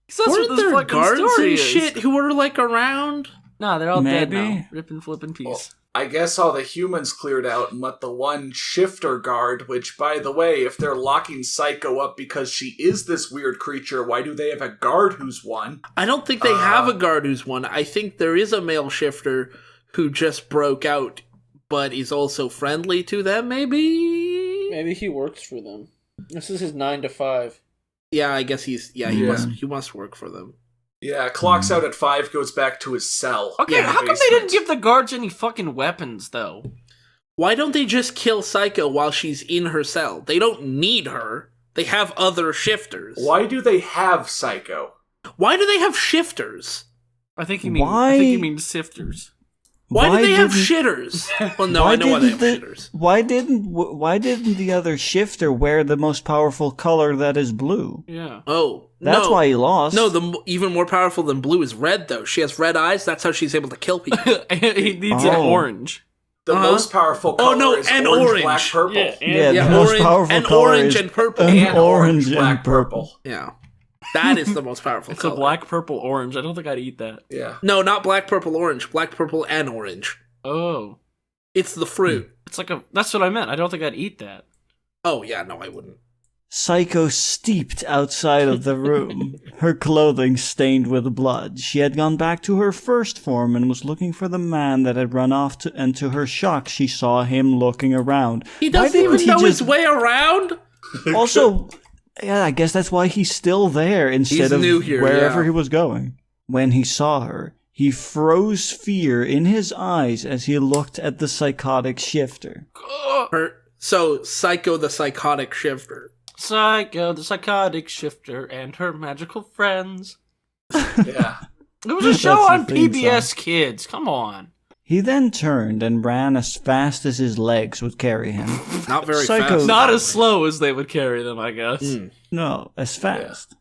'Cause that's Weren't what this there fucking guards story and is. shit who were like around? Nah, they're all dead Maybe. now. Rip and flip in peace. I guess all the humans cleared out, but the one shifter guard, which, by the way, if they're locking Psycho up because she is this weird creature, why do they have a guard who's one? I don't think they have a guard who's one. I think there is a male shifter who just broke out, but is also friendly to them, maybe? Maybe he works for them. This is his 9 to 5. Yeah, I guess he must work for them. Yeah, clocks out at 5, goes back to his cell. Okay, in the how come they basement. didn't give the guards any fucking weapons, though? Why don't they just kill Psycho while she's in her cell? They don't need her. They have other shifters. Why do they have Psycho? Why do they have shifters? I think he means sifters. Why do they have didn't- shitters? Well, no, I know why they have shitters. Why didn't the other shifter wear the most powerful color that is blue? Yeah. Oh, That's why he lost. No, even more powerful than blue is red, though. She has red eyes. That's how she's able to kill people. He needs an Oh. orange. The most powerful color no, is and orange, orange. black, purple. Yeah, Yeah, Yeah, the most orange- powerful and color orange is and purple. And orange black, and purple. Yeah. That is the most powerful It's color. a black, purple, orange. I don't think I'd eat that. Yeah. No, not black, purple, orange. Black, purple, and orange. Oh. It's the fruit. It's like that's what I meant. I don't think I'd eat that. Oh, yeah, no, I wouldn't. Psycho steeped outside of the room, her clothing stained with blood. She had gone back to her first form and was looking for the man that had run off, and to her shock, she saw him looking around. He doesn't even know his way around? Also, yeah, I guess that's why he's still there instead of new here, wherever he was going. When he saw her, he froze fear in his eyes as he looked at the psychotic shifter. So, Psycho the psychotic shifter. Psycho, the psychotic shifter, and her magical friends. Yeah. It was a show on That's the theme PBS song. Kids. Come on. He then turned and ran as fast as his legs would carry him. Not very Psycho- fast. Not as slow as they would carry them, I guess. No, as fast.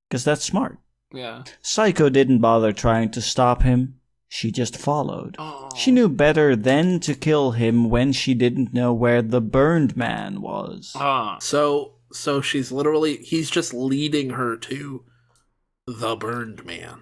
Because that's smart. Yeah. Psycho didn't bother trying to stop him. She just followed. Oh. She knew better than to kill him when she didn't know where the burned man was. So she's literally, he's just leading her to the burned man.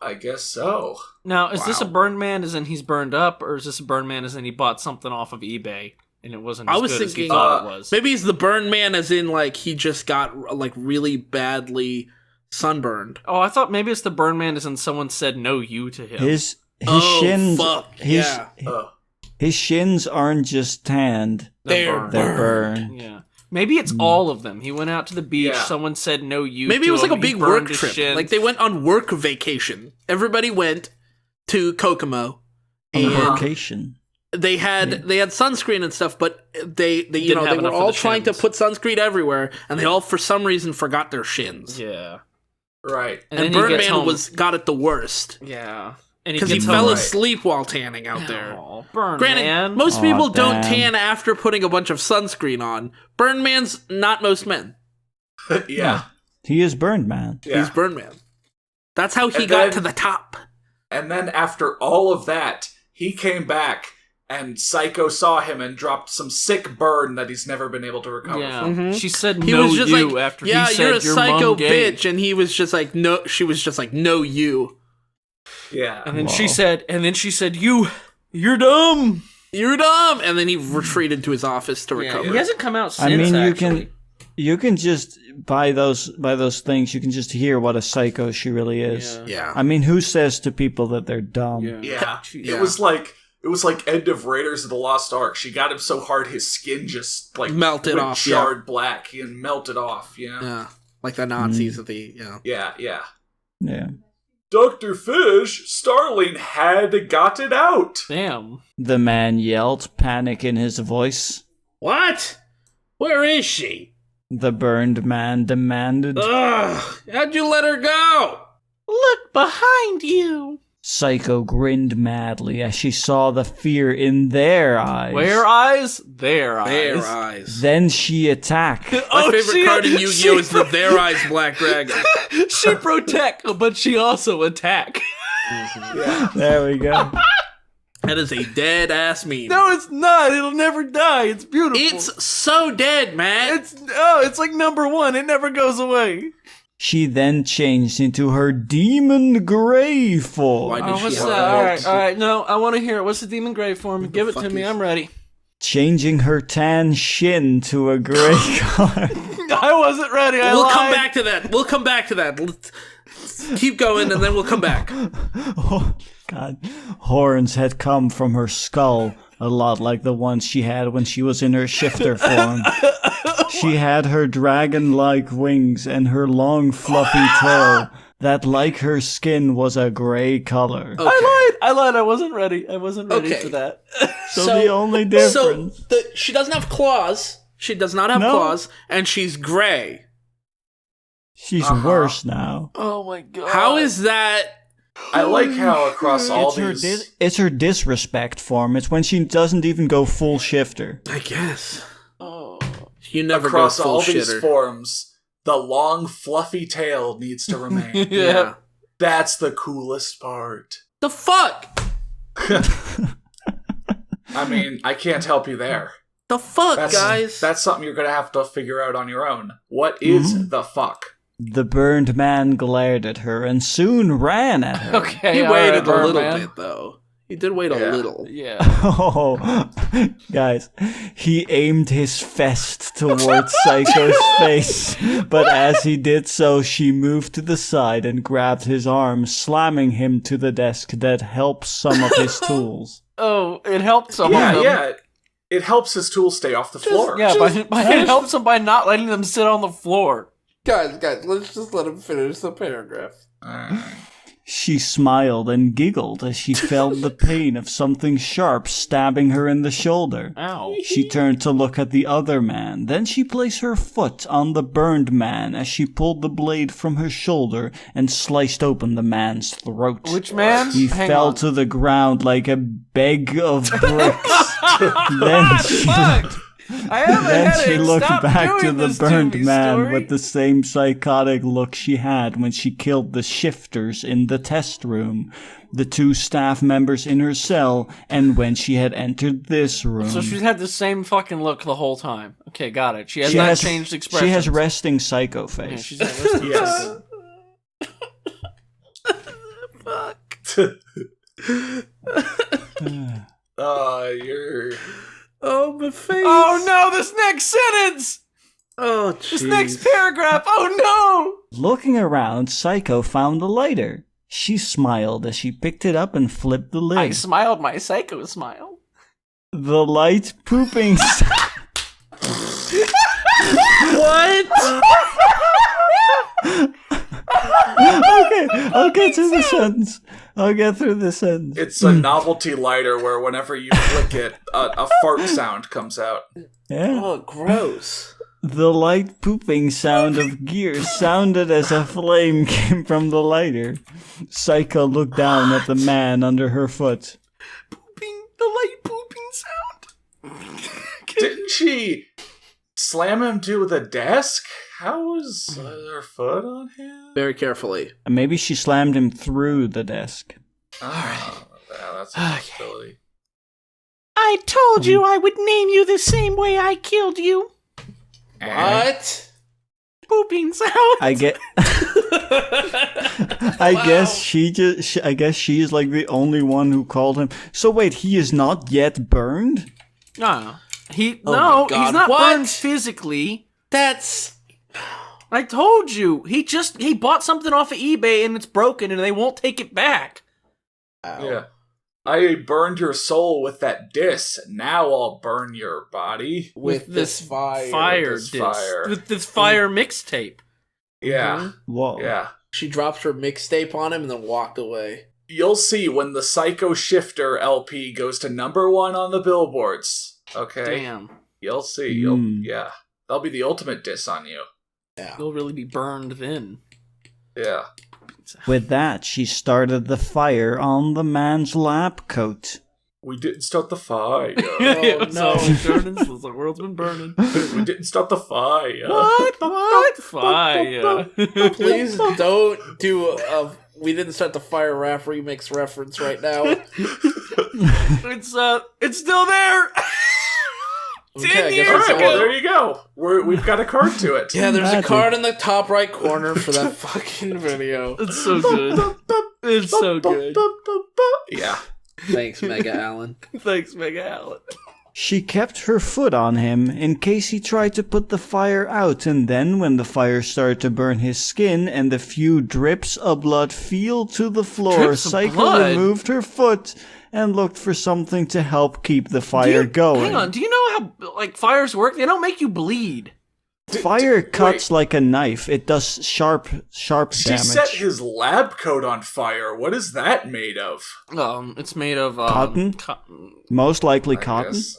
I guess so. Now, is this a burned man as in he's burned up, or is this a burned man as in he bought something off of eBay and it wasn't as I was good as he thinking, thought it was? maybe he's the burned man as in, like, he just got, like, really badly sunburned. Oh, I thought maybe it's the burned man as in someone said no you to him. His shins. Fuck, his, yeah. his shins aren't just tanned. They're They're burned. Yeah. Maybe it's all of them. He went out to the beach, Yeah. someone said no you Maybe to it was like him, a he big burned work his trip. shins. Like, they went on work vacation. Everybody went to Kokomo. On And vacation. they had sunscreen and stuff, but they Didn't they have were enough for all the trying to shins. put sunscreen everywhere, and they all for some reason forgot their shins. Yeah. Right. then And he gets Birdman home- got it the worst Yeah. because he gets fell home- asleep while tanning out there. Oh, burn Granted, man. most Aw, people don't damn. tan after putting a bunch of sunscreen on. Burn Man's not most men. Yeah. He is burned man. Yeah. He's Burn Man. That's how he And got then- to the top. And then after all of that, he came back and Psycho saw him and dropped some sick burn that he's never been able to recover Yeah. from. She said He no was just you like, after "Yeah, he said you're a your psycho mom gay." bitch," and he was just like, "No." She was just like, "No, you. Yeah. And then Whoa. she said, you're dumb. You're dumb." And then he retreated to his office to recover. He hasn't come out since. I mean, actually. you can just by those things, you can just hear what a psycho she really is. Yeah. I mean, who says to people that they're dumb? Yeah. Yeah. It was like end of Raiders of the Lost Ark. She got him so hard his skin just like Melted went off, charred black and melted off. Yeah. Yeah. Like the Nazis of the, Yeah. Yeah. Yeah. Dr. Fish, Starling had got it out. Damn. The man yelled, panic in his voice. What? Where is she? The burned man demanded. Ugh! How'd you let her go? Look behind you. Psycho grinned madly as she saw the fear in their eyes. Where eyes? Their eyes. Their eyes. Then she attacked. My favorite card in Yu-Gi-Oh! Is the Their Eyes Black Dragon. She protect, but she also attack. There we go. That is a dead-ass meme. No, it's not. It'll never die. It's beautiful. It's so dead, man. It's like number one. It never goes away. She then changed into her demon gray form. Why did she What's have that? that? All right. No, I want to hear it. What's the demon gray form? Give it to me. I'm ready. Changing her tan shin to a gray color. I wasn't ready. We'll lied. come back to that. We'll come back to that. Let's keep going, and then we'll come back. Oh, God. Horns had come from her skull, a lot like the ones she had when she was in her shifter form. She had her dragon-like wings and her long fluffy tail that, like her skin, was a gray color. Okay. I lied. I wasn't ready. I wasn't ready Okay. for that. So the only difference... She doesn't have claws. She does not have No. claws, and she's gray. She's worse now. Oh my god. How is that? I like how across all It's her, these... it's her disrespect form. It's when she doesn't even go full shifter. I guess. Oh. You never across go full all these shitter. forms, the long fluffy tail needs to remain. Yeah. That's the coolest part. The fuck? I mean, I can't help you there. The fuck, That's, guys? That's something you're gonna have to figure out on your own. What is the fuck? The burned man glared at her and soon ran at her. Okay, He waited a little man. bit, though. He did wait a little. Yeah. Oh, guys, he aimed his fist towards Psycho's face, but as he did so, she moved to the side and grabbed his arm, slamming him to the desk that helped some of his tools. Oh, it helped some of them. Yeah. It helps his tools stay off the floor. Yeah, it helps him by not letting them sit on the floor. Guys, let's just let him finish the paragraph. She smiled and giggled as she felt the pain of something sharp stabbing her in the shoulder. Ow. She turned to look at the other man. Then she placed her foot on the burned man as she pulled the blade from her shoulder and sliced open the man's throat. Which man? He Hang fell on. to the ground like a bag of bricks. Then she, I have a then headache. she looked Stop back to doing the this burned me, man Story. with the same psychotic look she had when she killed the shifters in the test room, the 2 staff members in her cell, and when she had entered this room. So she's had the same fucking look the whole time. Okay, got it. She has not changed expression. She has resting psycho Yeah, face. she's had resting Yes. You're... Oh, my face. Oh no, this next sentence! Oh, This jeez. next paragraph! Oh Looking around, Psycho found the lighter. She smiled as she picked it up and flipped the lid. no! I smiled my psycho smile. The light pooping What? Okay, I'll get through the sentence. I'll get through the sentence. It's a novelty lighter where whenever you flick it, a fart sound comes out. Yeah. Oh, gross. The light pooping sound of gears sounded as a flame came from the lighter. Psycho looked down at the man under her foot. Pooping, the light pooping sound. Didn't she slam him to the desk? How was her foot on him? Very carefully. Maybe she slammed him through the desk. Oh, yeah, that's a possibility. I told you I would name you the same way I killed you. What? Pooping sound. I get. I guess I guess she is like the only one who called him. So wait, he is not yet burned? No. my No, God, he's not what? burned physically. That's... I told you. He bought something off of eBay and it's broken and they won't take it back. Ow. Yeah. I burned your soul with that disc. Now I'll burn your body. With this fire. With this fire. With this fire mixtape. Yeah. Whoa. Yeah. She dropped her mixtape on him and then walked away. You'll see when the Psycho Shifter LP goes to #1 on the billboards. Okay? Damn. You'll see. Yeah. That'll be the ultimate diss on you. Yeah. You'll really be burned then. Yeah. With that, she started the fire on the man's lab coat. We didn't start the fire. Oh, no. The world's been burning. We didn't start the fire. What? Fire. Please don't do a We Didn't Start the Fire rap remix reference right now. It's still there. Okay, I guess All that's right, well, all. there you go. We've got a card to it. Yeah, there's a Magic. card in the top right corner for that fucking video. It's so good. It's so good. Yeah. Thanks, Mega Allen. Thanks, Mega Allen. She kept her foot on him in case he tried to put the fire out, and then when the fire started to burn his skin and the few drips of blood fell to the floor, Drips of Psycho blood? removed her foot and looked for something to help keep the fire going. Hang on, do you know how fires work? They don't make you bleed. Fire cuts like a knife. It does sharp She damage. set his lab coat on fire. What is that made of? It's made of Cotton? cotton. Most likely I cotton. guess,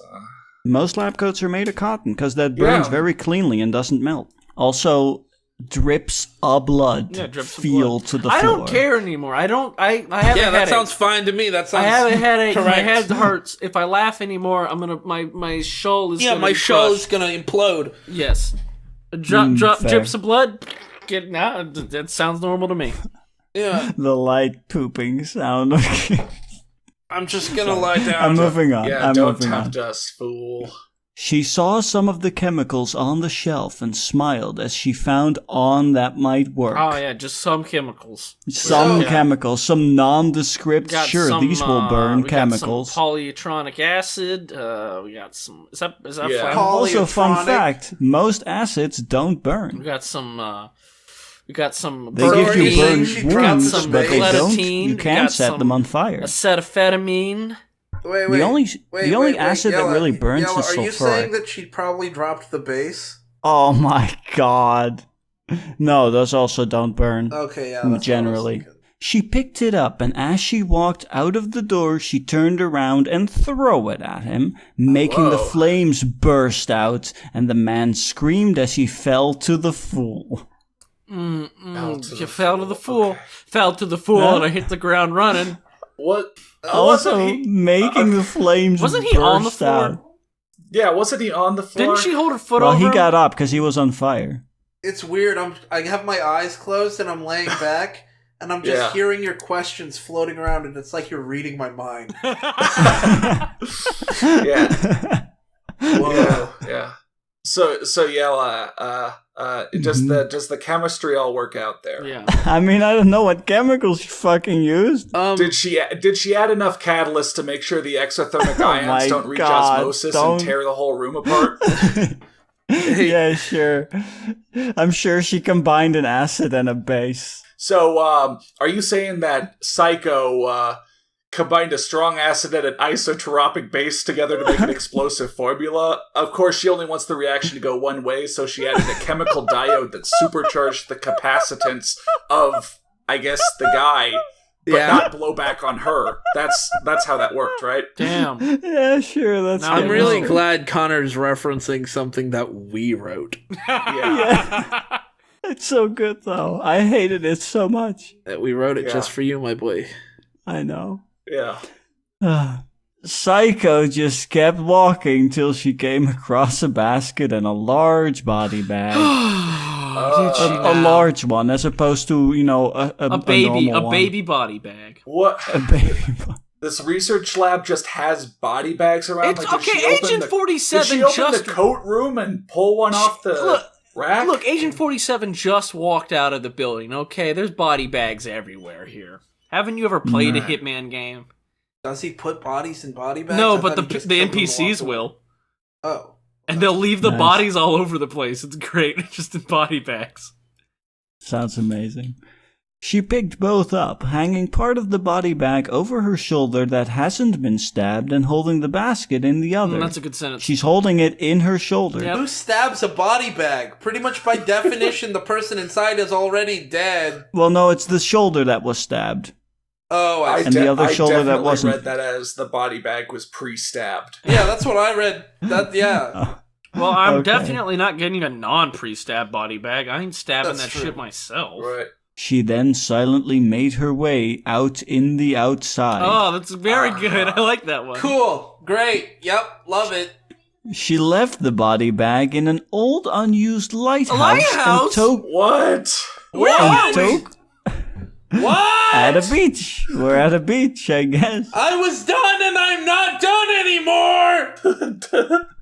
Most lab coats are made of cotton because that burns Yeah. very cleanly and doesn't melt. Also, drips of blood Yeah, drips of feel blood. to the floor. I don't care anymore. I have Yeah, a that headache. sounds fine to me. That sounds I have a headache. My correct. head hurts. If I laugh anymore, I'm gonna my shoal is Yeah, gonna my be show crushed. is gonna implode. Yes. Drop fair. drips of blood. That sounds normal to me. Yeah, The light pooping sound. Okay. I'm just gonna lie down. I'm moving on. yeah, I'm don't moving on. tempt us, fool. She saw some of the chemicals on the shelf and smiled as she found on that might work. Oh yeah, just some chemicals. Some chemicals, some nondescript. Sure, these will burn we chemicals. Got some polyetronic acid. We got some. Is that flammable? Also, fun fact: most acids don't burn. We got some. We got some. They give you burn wounds, some but they don't. glutatine, You can't set them on fire. Acetophetamine. Wait, the only acid that really burns Yella, is sulfuric. Are you saying that she probably dropped the base? Oh my god. No, those also don't burn. Okay, yeah. Generally. She picked it up, and as she walked out of the door, she turned around and threw it at him, making the flames burst out, and the man screamed as he fell to the floor. You fell to the floor. Fell to the floor, and I hit the ground running. What? Also, making the flames wasn't he on the floor? Out. Yeah, wasn't he on the floor? Didn't she hold her foot over him? Well, he got up because he was on fire. It's weird. I have my eyes closed and I'm laying back, and I'm just hearing your questions floating around, and it's like you're reading my mind. Yeah. Whoa. Yeah. So Yella, does the chemistry all work out there? Yeah. I mean, I don't know what chemicals she fucking used. Did she add enough catalyst to make sure the exothermic ions don't reach osmosis and tear the whole room apart? Yeah, sure. I'm sure she combined an acid and a base. So, are you saying that Psycho combined a strong acid and an isotropic base together to make an explosive formula? Of course, she only wants the reaction to go one way, so she added a chemical diode that supercharged the capacitance of, I guess, the guy, but not blow back on her. That's how that worked, right? Damn. Yeah, sure. I'm really glad Connor's referencing something that we wrote. Yeah. It's so good, though. I hated it so much. That we wrote it just for you, my boy. I know. Yeah. Psycho just kept walking till she came across a basket and a large body bag. A large one, as opposed to, a baby body bag. What? A baby body. This research lab just has body bags around. Agent 47 did she open the coat room and pull one off the rack? Look, Agent 47 just walked out of the building. Okay, there's body bags everywhere here. Haven't you ever played a Hitman game? Does he put bodies in body bags? No, but the NPCs will. Oh. And they'll leave the bodies all over the place. It's great. Just in body bags. Sounds amazing. She picked both up, hanging part of the body bag over her shoulder that hasn't been stabbed and holding the basket in the other. That's a good sentence. She's holding it in her shoulder. Yep. Who stabs a body bag? Pretty much by definition, the person inside is already dead. Well, no, it's the shoulder that was stabbed. Oh, the other shoulder that wasn't. I read that as the body bag was pre-stabbed. Yeah, that's what I read. Well, I'm definitely not getting a non-pre-stab body bag. I ain't stabbing shit myself. Right. She then silently made her way out in the outside. Oh, that's very good. I like that one. Cool. Great. Yep. Love it. She left the body bag in an old, unused lighthouse. Lighthouse? What? Where are we? What? At a beach. We're at a beach, I guess. I was done and I'm not done anymore!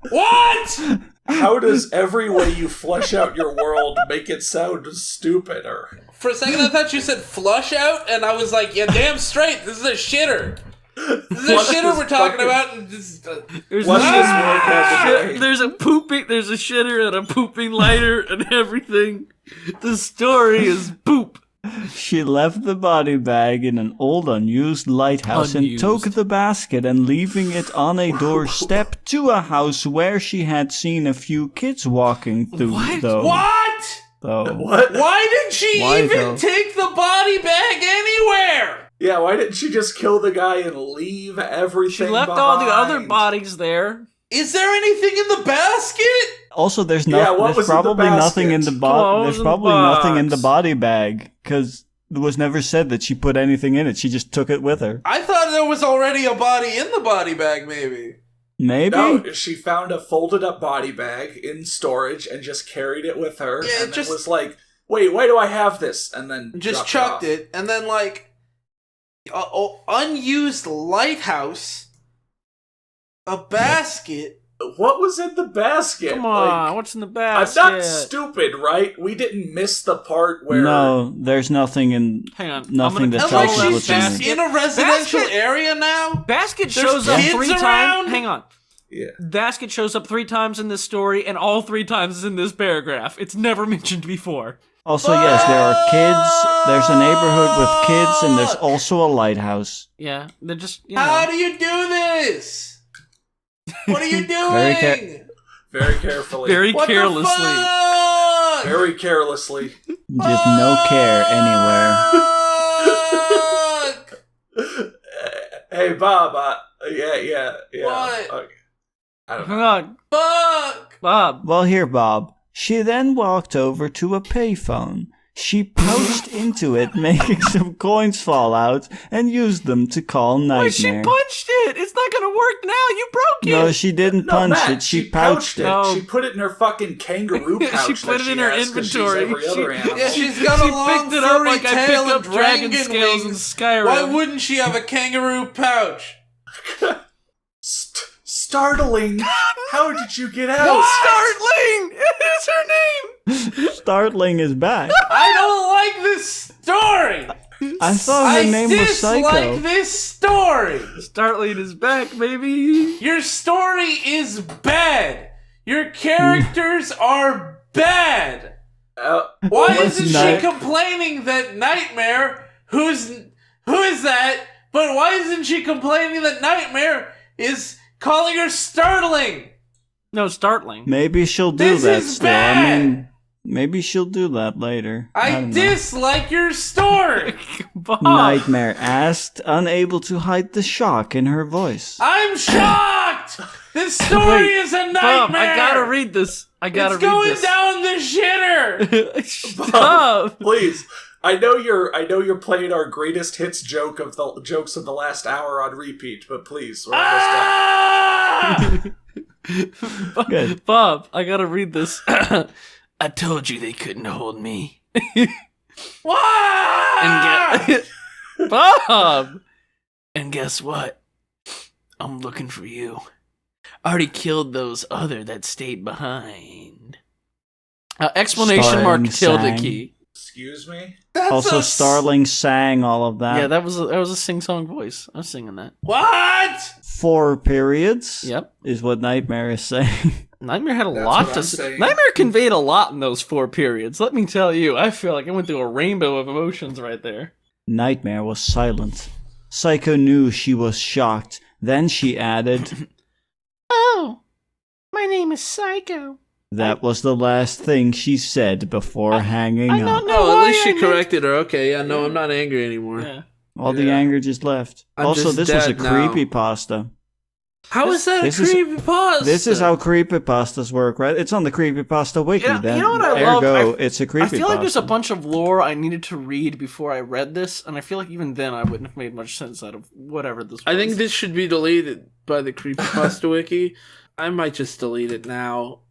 What? How does every way you flesh out your world make it sound stupider? For a second I thought you said flush out, and I was like, yeah, damn straight, this is a shitter. This is a shitter we're talking about. And there's a pooping, there's a shitter and a pooping lighter and everything. The story is poop. She left the body bag in an old unused lighthouse and took the basket and leaving it on a doorstep to a house where she had seen a few kids walking through. What? What? Why did she take the body bag anywhere? Yeah, why didn't she just kill the guy and leave everything She left behind? all the other bodies there. Is there anything in the basket? Also, there's probably nothing in the nothing in the body bag because it was never said that she put anything in it. She just took it with her. I thought there was already a body in the body bag. Maybe. No, she found a folded up body bag in storage and just carried it with her. Yeah, and it was like, wait, why do I have this? And then just chucked it, and then unused lighthouse, a basket. What was in the basket? Come on, what's in the basket? I'm not stupid, right? We didn't miss the part where... No, there's nothing in... Hang on. Nothing that And tells like us she's what's just in it. in a residential Basket- area now? Basket There's shows up kids 3 around? times. Hang on. Yeah. Basket shows up 3 times in this story, and all 3 times is in this paragraph. It's never mentioned before. Also, yes, there are kids. There's a neighborhood with kids, and there's also a lighthouse. Yeah, they're just. You know. How do you do this? What are you Very doing? Very carefully. Very What carelessly. the fuck? Very carelessly. Just no care anywhere. Fuck! Hey, Bob. Yeah. What? Okay. I don't know. Hang on, Fuck! Bob. Well, here, Bob. She then walked over to a payphone. She pounced into it, making some coins fall out, and used them to call Nightmare. Wait, she punched it. It's not gonna work now. You broke it. No, she didn't No, punch Matt, it. She pouched it. No. She put it in her fucking kangaroo pouch. She put that it in her has 'cause she's inventory. every other animal. Yeah, she's got a She long picked it up furry like I tail pick and up dragon dragon scales in wings. Skyrim. Why wouldn't she have a kangaroo pouch? Startling. How did you get out? Startling is her name. Startling is back. I don't like this story. I thought her name was dislike Psycho. this story. Startling is back, baby. Your story is bad. Your characters are bad. Why isn't she complaining that Nightmare, who is that? But why isn't she complaining that Nightmare is calling her startling? No, Startling. Maybe she'll do This that is still. bad. I mean, maybe she'll do that later. I don't know. dislike your story. Bob. Nightmare asked, unable to hide the shock in her voice. I'm shocked. This story is a nightmare. Bob, I gotta read this. It's going down the shitter. Stop. Please. I know you're playing our greatest hits joke of the jokes of the last hour on repeat, but please, we're almost done. Good. Bob, I gotta read this. I told you they couldn't hold me. What? Bob! And guess what? I'm looking for you. I already killed those other that stayed behind. Exclamation mark tilde Sang. key. Excuse me? Also, Starling sang all of that. Yeah, that was a sing-song voice. I was singing that. What? 4 periods. Yep. Is what Nightmare is saying. Nightmare had a That's lot what to I'm say. saying. Nightmare conveyed a lot in those 4 periods. Let me tell you, I feel like I went through a rainbow of emotions right there. Nightmare was silent. Psycho knew she was shocked. Then she added, Oh, my name is Psycho. that was the last thing she said before hanging I up. don't know Oh, why at least she I corrected her. Okay, yeah, no, I'm not angry anymore. Yeah. All the anger just left. I'm also, just this was a dead now. creepypasta. How is that a this is- creepypasta? This is how creepypastas work, right? It's on the creepypasta wiki. Yeah, then you know what I love? ergo, it's a creepypasta. I feel like there's a bunch of lore I needed to read before I read this, and I feel like even then I wouldn't have made much sense out of whatever this was. I think this should be deleted by the creepypasta wiki. I might just delete it now.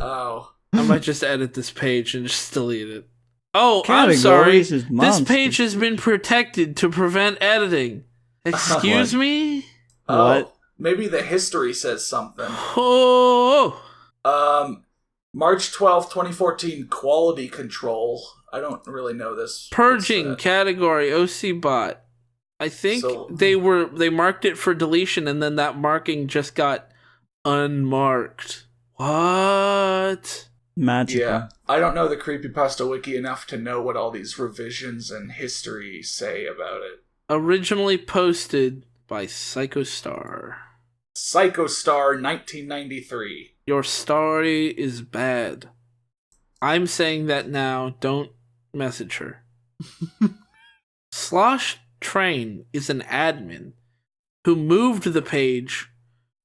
Oh. I might just edit this page and just delete it. Oh, I'm Categories sorry. is This monsters. page has been protected to prevent editing. Excuse me? What? Maybe the history says something. Oh, March 12th, 2014, quality control. I don't really know this. purging What's that? category OC bot. I think So- they marked it for deletion and then that marking just got unmarked. What? Magical. Yeah, I don't know the Creepypasta wiki enough to know what all these revisions and history say about it. Originally posted by Psychostar. Psychostar 1993. Your story is bad. I'm saying that now. Don't message her. Slosh Train is an admin who moved the page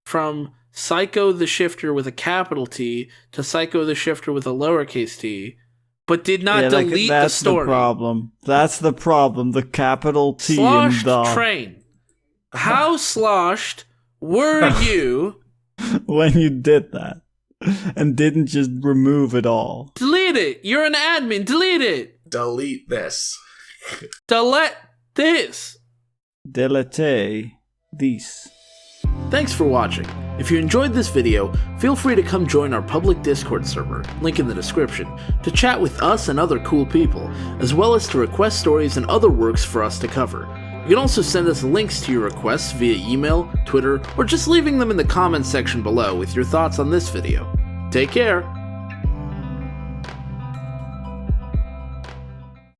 from Psycho the Shifter with a capital T to Psycho the Shifter with a lowercase t, but did not delete the that's story. the problem. That's the problem. The capital T Sloshed in the Train. How sloshed were you? when you did that and didn't just remove it all. Delete it. You're an admin. Delete it. Delete this. Delete this. Delete these. Thanks for watching. If you enjoyed this video, feel free to come join our public Discord server, link in the description, to chat with us and other cool people, as well as to request stories and other works for us to cover. You can also send us links to your requests via email, Twitter, or just leaving them in the comments section below with your thoughts on this video. Take care!